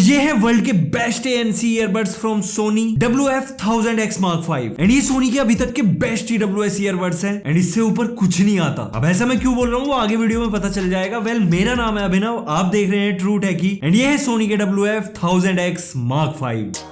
ये है वर्ल्ड के best ANC earbuds from Sony WF-1000X Mark 5 and ये सोनी के अभी तक के बेस्ट TWS ईयरबड्स हैं एंड इससे ऊपर कुछ नहीं आता। अब ऐसा मैं क्यों बोल रहा हूँ वो आगे वीडियो में पता चल जाएगा। वेल मेरा नाम है अभिनव, आप देख रहे हैं ट्रू टेकी एंड ये है सोनी के WF-1000X Mark 5।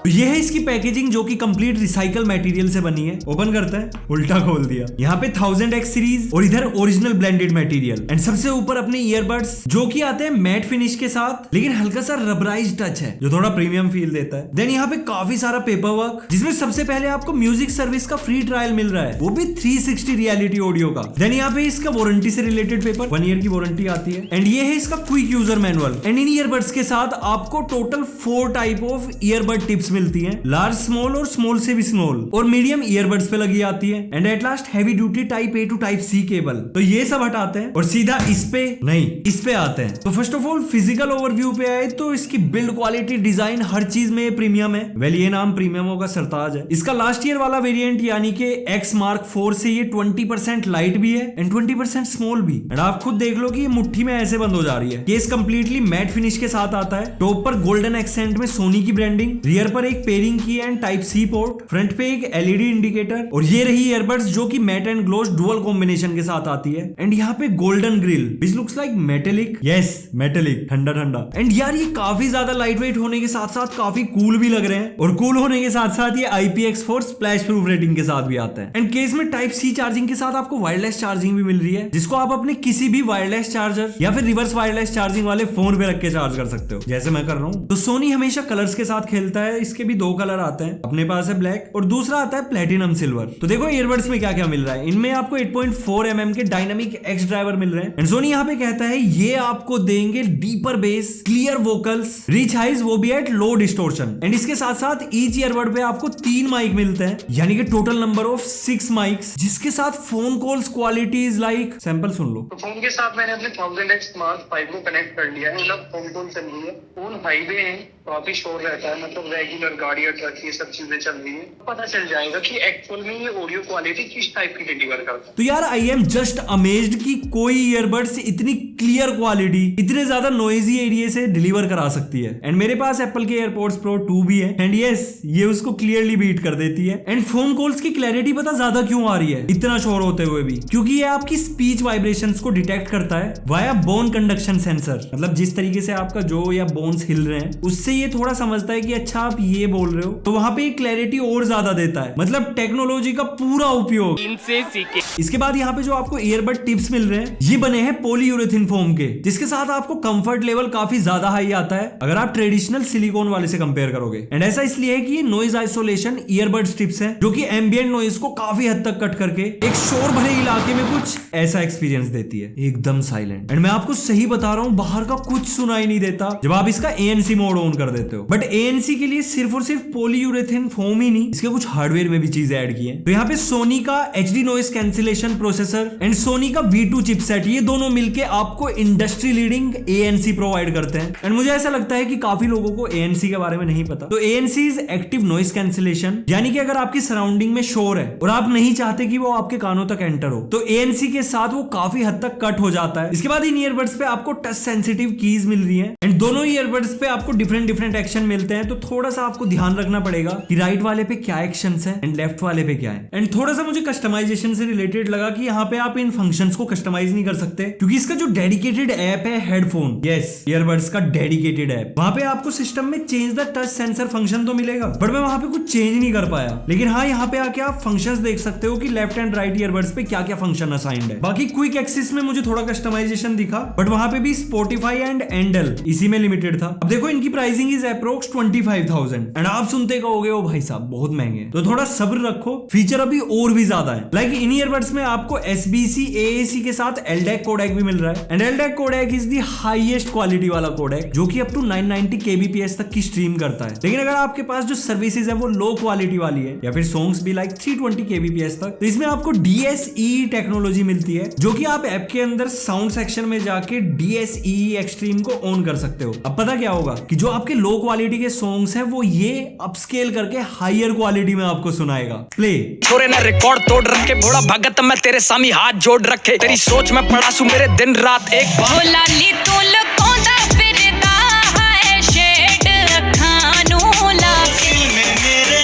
ये है इसकी पैकेजिंग जो कि कंप्लीट रिसाइकल मटेरियल से बनी है। ओपन करता है, उल्टा खोल दिया। यहाँ पे 1000X सीरीज और इधर ओरिजिनल ब्लेंडेड मटेरियल एंड सबसे ऊपर अपने ईयरबड्स जो कि आते हैं मैट फिनिश के साथ लेकिन हल्का सा रबराइज टच है जो थोड़ा प्रीमियम फील देता है। देन यहाँ पे काफी सारा पेपर वर्क जिसमें सबसे पहले आपको म्यूजिक सर्विस का फ्री ट्रायल मिल रहा है, वो भी 360 रियलिटी ऑडियो का। देन यहाँ पे इसका वारंटी से रिलेटेड पेपर 1 ईयर की वारंटी आती है एंड ये है इसका quick user manual and in earbuds के साथ आपको total 4 type of earbud tips मिलती हैं, लार्ज स्मॉल और स्मॉल से भी स्मॉल और मीडियम ईयरबड्स पे लगी आती है and at last heavy duty type A to type C cable. तो ये सब हटाते हैं और सीधा इस पे आते हैं। तो first of all physical overview पे आए तो इसकी बिल्ड क्वालिटी, डिजाइन, हर चीज में प्रीमियम है। वेल ये नाम प्रीमियमों का सरताज है। इसका लास्ट ईयर वाला वेरिएंट यानी कि X Mark 4 से ये 20% लाइट भी है एंड 20% स्मॉल भी एंड आप खुद देख लो कि ये मुट्ठी में ऐसे बंद हो जा रही है। केस कंप्लीटली मैट फिनिश के साथ आता है। टॉप पर गोल्डन एक्सेंट में सोनी की ब्रांडिंग, रियर पर एक पेयरिंग की and type C port, front पे एक LED इंडिकेटर और ये रही ईयरबड्स जो कि matte and gloss dual combination के साथ आती है एंड यहाँ पे golden grille which looks like metallic, yes metallic, ठंडा ठंडा एंड यार ये काफी ज्यादा लाइट वेट होने के साथ साथ काफी कूल भी लग रहे हैं और कूल होने के साथ साथ ये IPX4 स्प्लैश प्रूफ रेटिंग के साथ भी आता है एंड केस में टाइप C चार्जिंग के साथ आपको वायरलेस चार्जिंग भी मिल रही है जिसको आप अपने किसी भी वायरलेस चार्जर या फिर रिवर्स वायरलेस चार्जिंग वाले फोन पे रख के चार्ज कर सकते हो जैसे मैं कर रहा हूँ। तो सोनी हमेशा कलर्स के साथ खेलता है। इसके भी 2 कलर आते हैं, अपने पास है ब्लैक और दूसरा आता है प्लेटिनम सिल्वर। तो देखो ईयरबड्स में क्या क्या मिल रहा है। इनमें आपको 8.4 mm के डायनामिक एक्स ड्राइवर मिल रहे हैं एंड सोनी यहाँ पे कहता है ये आपको देंगे deeper bass, clear vocals, rich highs, वो भी एट लो डिस्टोर्शन एंड इसके साथ साथ ईच ईयरबड पे आपको 3 माइक मिलते हैं यानी कि टोटल नंबर ऑफ 6 माइक्स जिसके साथ phone calls quality is like, sample सुन लो। तो फोन के साथ मैंने अपने 1000X Mark 5 को कनेक्ट कर लिया है। मतलब फोन कॉल चल रही है, फोन हाईवे है, काफी शोर रहता है, मतलब रेगुलर गाड़ी और ट्रक ये सब चीजें चल रही है। पता चल जाएगा कि एक्चुअल में ये ऑडियो क्वालिटी किस टाइप की डिलीवर करता है। तो यार आई एम जस्ट अमेज्ड कि कोई ईयरबड्स इतनी क्लियर क्वालिटी इतने ज्यादा नॉइजी एरिया से डिलीवर करा सकती है एंड मेरे पास एप्पल के एयरपोर्ट्स प्रो 2 भी है एंड यस ये उसको क्लियरली बीट कर देती है एंड फोन कॉल्स की क्लैरिटी पता ज्यादा क्यों आ रही है इतना शोर होते हुए भी, क्योंकि ये आपकी स्पीच वाइब्रेशंस को डिटेक्ट करता है वाया बोन कंडक्शन सेंसर। मतलब जिस तरीके से आपका जो या बोन्स हिल रहे हैं उससे ये थोड़ा समझता है कि अच्छा आप ये बोल रहे हो, तो वहां पे क्लैरिटी और ज्यादा देता है। मतलब टेक्नोलॉजी का पूरा उपयोग इनसे सीखे। इसके बाद यहाँ पे जो आपको ईयरबड टिप्स मिल रहे हैं ये बने हैं पॉलीयूरेथिन फोम के जिसके साथ आपको कंफर्ट लेवल काफी ज्यादा हाई आता है अगर आप ट्रेडिशनल सिलिकॉन वाले से कंपेयर करोगे एंड ऐसा इसलिए है कि ये नॉइज आइसोलेशन ईयरबड्स टिप्स हैं जो कि एम्बिएंट नॉइज को काफी हद तक कट करके एक शोर भरे इलाके में कुछ ऐसा एक्सपीरियंस देती है, एकदम साइलेंट। एंड मैं आपको सही बता रहा हूँ बाहर का कुछ सुनाई नहीं देता जब आप इसका ANC मोड ऑन कर देते हो। बट ANC के लिए सिर्फ और सिर्फ पॉलीयूरेथिन फोम ही नहीं, इसके कुछ हार्डवेयर में भी चीजें ऐड की है। तो यहाँ पे सोनी का HD noise cancellation processor and Soni का V2 चिपसेट ये दोनों मिलके आपको इंडस्ट्री लीडिंग ANC प्रोवाइड करते हैं एंड मुझे ऐसा लगता है कि काफी लोगों को ANC के बारे में नहीं पता। तो ANC is active noise cancellation यानी कि अगर आपकी सराउंडिंग में शोर है और आप नहीं चाहते कि वो आपके कानों तक एंटर हो तो ANC के साथ वो काफी हद तक कट हो जाता है। इसके बाद इन ईयरबड्स पे आपको टच सेंसिटिव कीज मिल रही है एंड दोनों ईयरबड्स पे आपको डिफरेंट एक्शन मिलते हैं। तो थोड़ा सा आपको ध्यान रखना पड़ेगा कि राइट वाले पे क्या एक्शंस है एंड लेफ्ट वाले पे क्या है। एंड थोड़ा सा मुझे कस्टमाइजेशन से रिलेटेड लगा कि यहाँ पे आप इन फंक्शंस को कस्टमाइज नहीं कर सकते क्योंकि इसका जो डेडिकेटेड ऐप है हेडफोन, यस ईयरबड्स का डेडिकेटेड ऐप, वहां पे आपको सिस्टम में change the touch sensor function तो मिलेगा बट मैं वहां पे कुछ चेंज नहीं कर पाया। लेकिन हाँ यहाँ पे आके आप फंक्शंस देख सकते हो कि लेफ्ट एंड राइट ईयरबड्स पे क्या क्या फंक्शन असाइंड है। बाकी क्विक एक्सेस में मुझे थोड़ा कस्टमाइजेशन दिखा बट वहां पे भी स्पॉटिफाई एंड एंडल इसी में लिमिटेड था। अब देखो इनकी प्राइसिंग इज अप्रोक्स 25,000 एंड आप सुनते कहोगे ओ भाई साहब बहुत महंगे, तो थोड़ा सब्र रखो, फीचर अभी और भी ज्यादा है। लाइक इन ईयरबड्स में आपको SBC AAC के साथ LDAC कोडेक भी मिल रहा है and LDAC codec is the highest quality वाला कोडेक जो कि अप टू 990 kbps तक की स्ट्रीम करता है। लेकिन अगर आपके पास जो सर्विसेज है वो लो क्वालिटी वाली है या फिर सॉन्ग्स भी लाइक 320 kbps तक, तो इसमें आपको DSE टेक्नोलॉजी मिलती है जो कि आप ऐप के अंदर साउंड सेक्शन में जाके DSE एक्सट्रीम को ऑन कर सकते हो। अब पता क्या होगा कि जो आपके लो क्वालिटी के सॉन्ग्स हैं वो वो ये अपस्केल करके हायर क्वालिटी में आपको सुनाएगा। प्ले। छोरे ने रिकॉर्ड तोड़ रखे, भोला भगत मैं तेरे सामी हाथ जोड़ रखे, तेरी सोच में पड़ा सू मेरे दिन रात एक भोला ली तू लकोंदा फिरदा है शेड खानू लाके में मेरे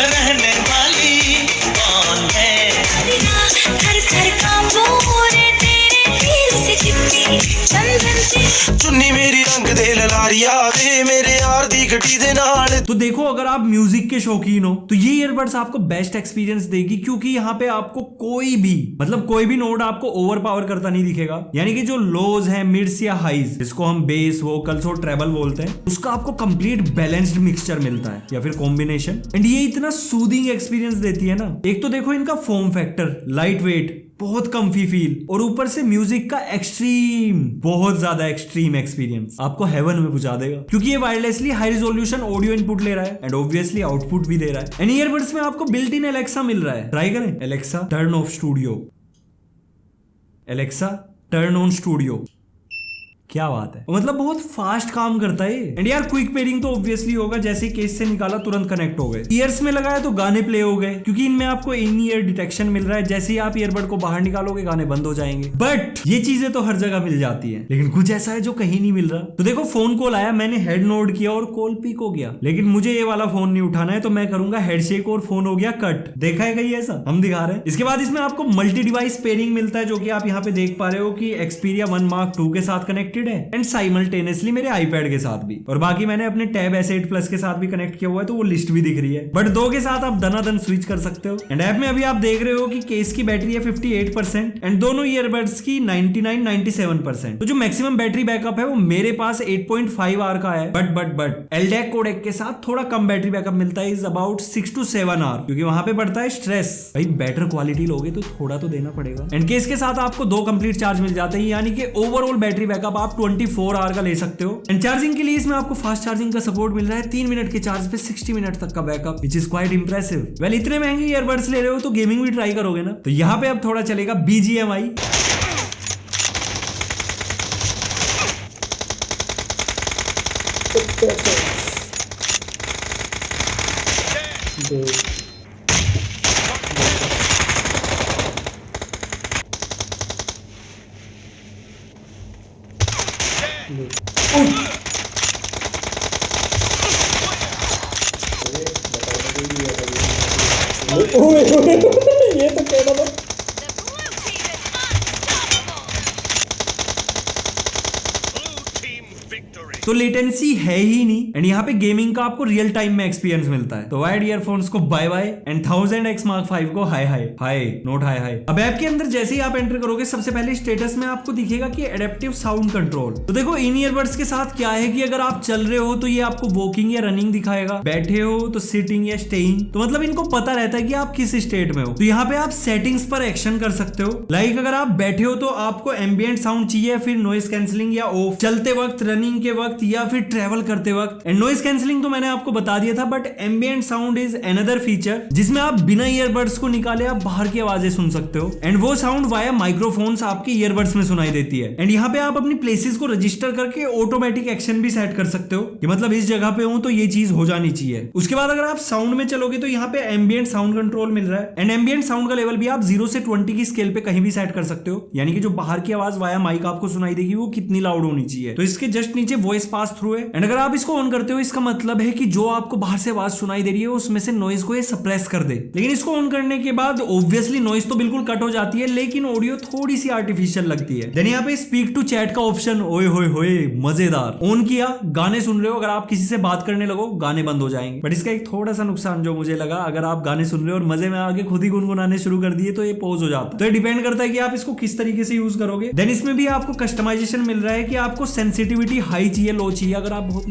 रहने वाली कौन है, घर घर कांबू रे तेरे दिल से चिपकी चंदन से चुन्नी मेरी रंग दे ललारिया वे मेरे यार दी गड्डी दे नाल। तो देखो, अगर आप म्यूजिक के शौकीन हो तो ये ईयरबड्स आपको बेस्ट एक्सपीरियंस देगी, क्योंकि यहाँ पे आपको कोई भी नोट आपको ओवर पावर करता नहीं दिखेगा। यानी कि जो लोज है, मिड्स या हाइज, जिसको हम बेस, वोकल्स और ट्रेबल बोलते हैं, उसका आपको कंप्लीट बैलेंस्ड मिक्सचर मिलता है या फिर कॉम्बिनेशन। एंड ये इतना सूदिंग एक्सपीरियंस देती है ना। एक तो देखो इनका फॉर्म फैक्टर, लाइट वेट, बहुत कम्फी फील, और ऊपर से म्यूजिक का एक्सट्रीम, बहुत ज्यादा एक्सट्रीम एक्सपीरियंस आपको हेवन में पहुंचा देगा, क्योंकि ये wirelessly high resolution audio input ले रहा है एंड ऑब्वियसली आउटपुट भी दे रहा है। एंड ईयरबड्स में आपको बिल्ट इन एलेक्सा मिल रहा है। ट्राई करें। Alexa turn off studio, Alexa turn on studio. क्या बात है, मतलब बहुत फास्ट काम करता है। एंड यार क्विक पेयरिंग तो ऑब्वियसली होगा, जैसे केस से निकाला तुरंत कनेक्ट हो गए। ईयर्स में लगाया तो गाने प्ले हो गए, क्योंकि इनमें आपको इन ईयर डिटेक्शन मिल रहा है। जैसे ही आप ईयरबड को बाहर निकालोगे गाने बंद हो जाएंगे। बट ये चीजें तो हर जगह मिल जाती है, लेकिन कुछ ऐसा है जो कहीं नहीं मिल रहा। तो देखो, फोन कॉल आया, मैंने हेड नोड किया और कॉल पिक हो गया, लेकिन मुझे ये वाला फोन नहीं उठाना है, तो मैं करूंगा हेड शेक और फोन हो गया कट। देखा है कहीं ऐसा? हम दिखा रहे हैं। इसके बाद इसमें आपको मल्टी डिवाइस पेयरिंग मिलता है, जो कि आप यहाँ पे देख पा रहे हो कि Xperia 1 Mark II के साथ कनेक्टेड है एंड साइमल्टेनियसली मेरे आईपैड के साथ भी, और बाकी मैंने अपने टैब S8 Plus के साथ भी कनेक्ट किया हुआ है, तो वो लिस्ट भी दिख रही है। बट 2 के साथ आप दनादन स्विच कर सकते हो। एंड ऐप में अभी आप देख रहे हो कि केस की बैटरी है 58% एंड दोनों ईयरबड्स की 99-97%। तो जो मैक्सिमम बैटरी बैकअप है वो मेरे पास 8.5 आवर का है। बट एलडैक कोडेक के साथ थोड़ा कम बैटरी बैकअप मिलता है, इज अबाउट 6 to 7 आवर, क्योंकि वहां पे पड़ता है स्ट्रेस। भाई बेटर क्वालिटी लोगे तो थोड़ा तो देना पड़ेगा। एंड केस के साथ आपको 2 कंप्लीट चार्ज मिल जाते हैं, यानी कि ओवरऑल बैटरी बैकअप आप 24 आवर का ले सकते हो। एंड चार्जिंग के लिए इसमें आपको फास्ट चार्जिंग का सपोर्ट मिल रहा है। 3 मिनट के चार्ज पे 60 मिनट तक का backup, which is quite impressive. Well, इतने महंगे ईयरबड्स ले रहे हो तो गेमिंग भी ट्राई करोगे ना, तो यहाँ पे अब थोड़ा चलेगा BGMI। ये तो क्या था? तो लेटेंसी है ही नहीं, एंड यहाँ पे गेमिंग का आपको रियल टाइम में एक्सपीरियंस मिलता है। तो वायर्ड ईयरफोन्स को bye bye and 1000X Mark V को हाय नोट हाय। अब ऐप के अंदर जैसे ही आप एंटर करोगे, सबसे पहले स्टेटस में आपको दिखेगा कि एडेप्टिव साउंड कंट्रोल। तो देखो, इन ईयरबड्स के साथ क्या है कि अगर आप चल रहे हो तो ये आपको वॉकिंग या रनिंग दिखाएगा, बैठे हो तो सिटिंग या स्टेइंग, तो मतलब इनको पता रहता है कि आप किस स्टेट में हो। तो यहाँ पे आप सेटिंग्स पर एक्शन कर सकते हो। लाइक अगर आप बैठे हो तो आपको एम्बिएंट साउंड चाहिए, फिर नॉइस कैंसिलिंग या ऑफ, चलते वक्त, रनिंग के वक्त या फिर ट्रेवल करते वक्त। एंड नॉइस कैंसिलिंग तो मैंने आपको बता दिया था, but ambient sound is another feature, जिसमें आप बिना ईयरबड्स को निकाले आप बाहर की आवाजें सुन सकते हो, एंड वो साउंड वाया माइक्रोफोन्स आपके ईयरबड्स में सुनाई देती है। एंड यहाँ पे आप अपनी प्लेसेस को रजिस्टर करके ऑटोमेटिक एक्शन भी सेट कर सकते हो कि मतलब इस जगह पे हूं तो ये चीज हो जानी चाहिए। उसके बाद अगर आप साउंड में चलोगे तो यहाँ पे एम्बिएंट साउंड कंट्रोल मिल रहा है, एंड एम्बिएंट साउंड का लेवल भी आप 0 से 20 की स्केल पे कहीं भी सेट कर सकते हो, यानी कि जो बाहर की आवाज वाया माइक आपको सुनाई देगी वो कितनी लाउड होनी चाहिए। तो इसके जस्ट नीचे वॉइस पास थ्रू है, एंड अगर आप इसको ऑन करते हो, इसका मतलब है कि जो आपको बाहर से आवाज सुनाई दे रही है उसमें से नॉइज को ये सप्रेस कर दे। लेकिन इसको ऑन करने के बाद ऑब्वियसली नॉइज तो बिल्कुल कट हो जाती है, लेकिन ऑडियो थोड़ी सी आर्टिफिशियल लगती है। देन यहाँ पे स्पीक टू चैट का ऑप्शन, ओए होए होए मजेदार, ऑन किया, गाने सुन रहे हो, अगर आप किसी से बात करने लगो गाने बंद हो जाएंगे। बट इसका एक थोड़ा सा नुकसान जो मुझे लगा, अगर आप गाने सुन रहे हो और मजे में आके खुद ही गुनगुनाने शुरू कर दिए तो ये पॉज हो जाता है। तो ये डिपेंड करता है कि आप इसको किस तरीके से यूज करोगे। देन इसमें भी आपको कस्टमाइजेशन मिल रहा है कि आपको सेंसिटिविटी हाई चाहिए, लो चाहिए। अगर आप बहुत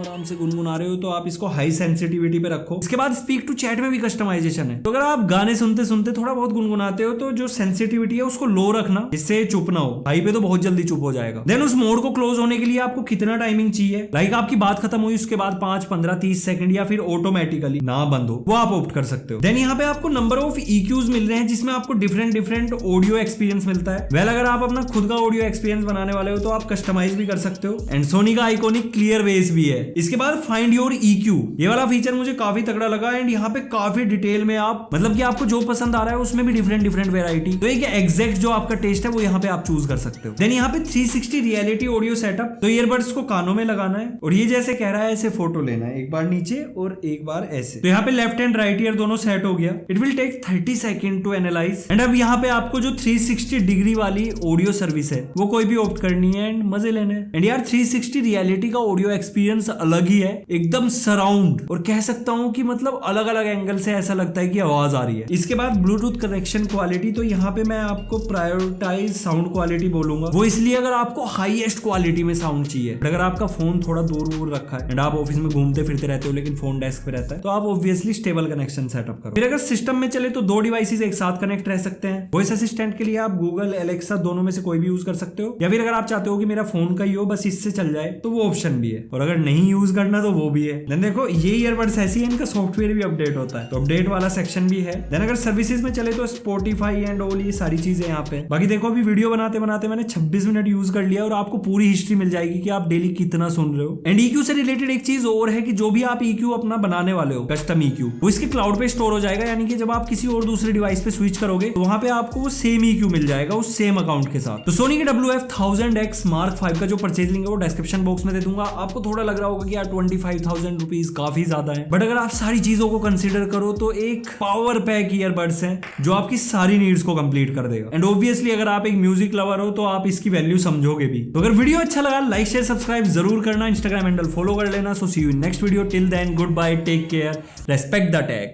आराम से गुनगुना रहे हो तो आप इसको हाई सेंसिटिविटी पे रखो। इसके बाद स्पीक टू चैट में भी कस्टमाइजेशन है, तो अगर आप गाने सुनते सुनते थोड़ा बहुत गुनगुनाते हो तो जो सेंसिटिविटी है उसको लो रखना, जिससे चुप ना हो। हाई पे तो बहुत जल्दी चुप हो जाएगा। देन उस मोड को क्लोज होने के लिए आपको कितना टाइमिंग चाहिए, लाइक आपकी बात खत्म हुई उसके बाद 5, 15, 30 सेकंड या फिर ऑटोमेटिकली ना बंद हो, वो आप ऑप्ट कर सकते हो। देन यहाँ पे आपको नंबर ऑफ EQs मिल रहे हैं, जिसमें आपको डिफरेंट ऑडियो एक्सपीरियंस मिलता है। वेल, अगर आप अपना खुद का ऑडियो एक्सपीरियंस बनाने वाले हो तो आप कस्टमाइज भी कर सकते हो। एंड सोनी का का आइकॉनिक क्लियर बेस भी है। इसके बाद फाइंड योर EQ, ये वाला फीचर मुझे काफी तगड़ा लगा एंड यहाँ पे काफी डिटेल में आप मतलब कि आपको जो पसंद आ रहा है उसमें भी डिफरेंट वेराइटी, तो एक एग्जैक्ट जो आपका टेस्ट है वो यहाँ पे आप चूज कर सकते हो। देन यहाँ पे 360 रियलिटी ऑडियो सेटअप, तो ईयरबड्स को कानों में लगाना है और ये जैसे कह रहा है ऐसे फोटो लेना है, एक बार नीचे और एक बार ऐसे। तो यहाँ पे लेफ्ट एंड राइट ईयर दोनों सेट हो गया। It will take 30 second to analyse. And अब यहाँ पे आपको जो 360 डिग्री वाली ऑडियो सर्विस है वो कोई भी ऑप्ट करनी है एंड मजे लेने हैं। एंड यार 360 रियलिटी का ऑडियो एक्सपीरियंस अलग ही है, एकदम सराउंड, और कह सकता हूँ कि मतलब अलग अलग एंगल से ऐसा लगता है कि आवाज आ रही है। इसके बाद ब्लूटूथ कनेक्शन क्वालिटी, तो यहाँ पे मैं आपको प्रायोरिटाइज साउंड क्वालिटी बोलूंगा, वो इसलिए अगर आपको हाईएस्ट क्वालिटी में साउंड चाहिए। अगर आपका फोन थोड़ा दूर रखा है एंड आप ऑफिस में घूमते फिरते रहते हो लेकिन फोन डेस्क पे रहता है, तो आप ऑब्वियसली स्टेबल कनेक्शन सेटअप करो। फिर अगर सिस्टम में चले तो 2 डिवाइसेस एक साथ कनेक्ट रह सकते हैं। वॉइस असिस्टेंट के लिए आप गूगल, एलेक्सा दोनों में से कोई भी यूज कर सकते हो, या फिर अगर आप चाहते हो कि मेरा फोन का ही हो बस इससे चल जाए तो वो ऑप्शन भी है, और अगर नहीं यूज करना तो वो भी है। देन देखो ये ईयरबड्स ऐसी है, इनका सॉफ्टवेयर भी अपडेट होता है, तो अपडेट वाला सेक्शन भी है। देन अगर सर्विसेज में चले तो स्पॉटिफाई एंड ऑल ये सारी चीजें यहाँ पे। बाकी देखो अभी वीडियो बनाते बनाते मैंने 26 मिनट यूज कर लिया और आपको पूरी हिस्ट्री मिल जाएगी कि आप डेली कितना सुन रहे हो। एंड EQ से रिलेटेड एक चीज और है कि जो भी आप EQ अपना बनाने वाले हो, कस्टम EQ, वो इसके क्लाउड पे स्टोर हो जाएगा, यानी कि जब आप किसी और दूसरे डिवाइस पे स्विच करोगे तो वहां पे आपको वो सेम EQ मिल जाएगा उस सेम अकाउंट के साथ। तो सोनी के WF-1000X Mark 5 का जो परचेज लिंक है वो डिस्क्रिप्शन बॉक्स में दे दूंगा। आपको थोड़ा लग रहा होगा कि यार 25,000 रुपीज काफी ज्यादा है, बट अगर आप सारी चीजों को कंसिडर करो तो एक पावर पैक ईयरबड्स है जो आपकी सारी नीड्स को कंप्लीट कर देगा। एंड ऑब्वियसली अगर आप एक म्यूजिक लवर हो तो आप इसकी वैल्यू समझोगे भी। तो अगर वीडियो अच्छा लगा लाइक शेयर सब्सक्राइब जरूर करना, इंस्टाग्राम हैंडल फॉलो कर लेना। So see you in next video, till then goodbye, take care, respect the take.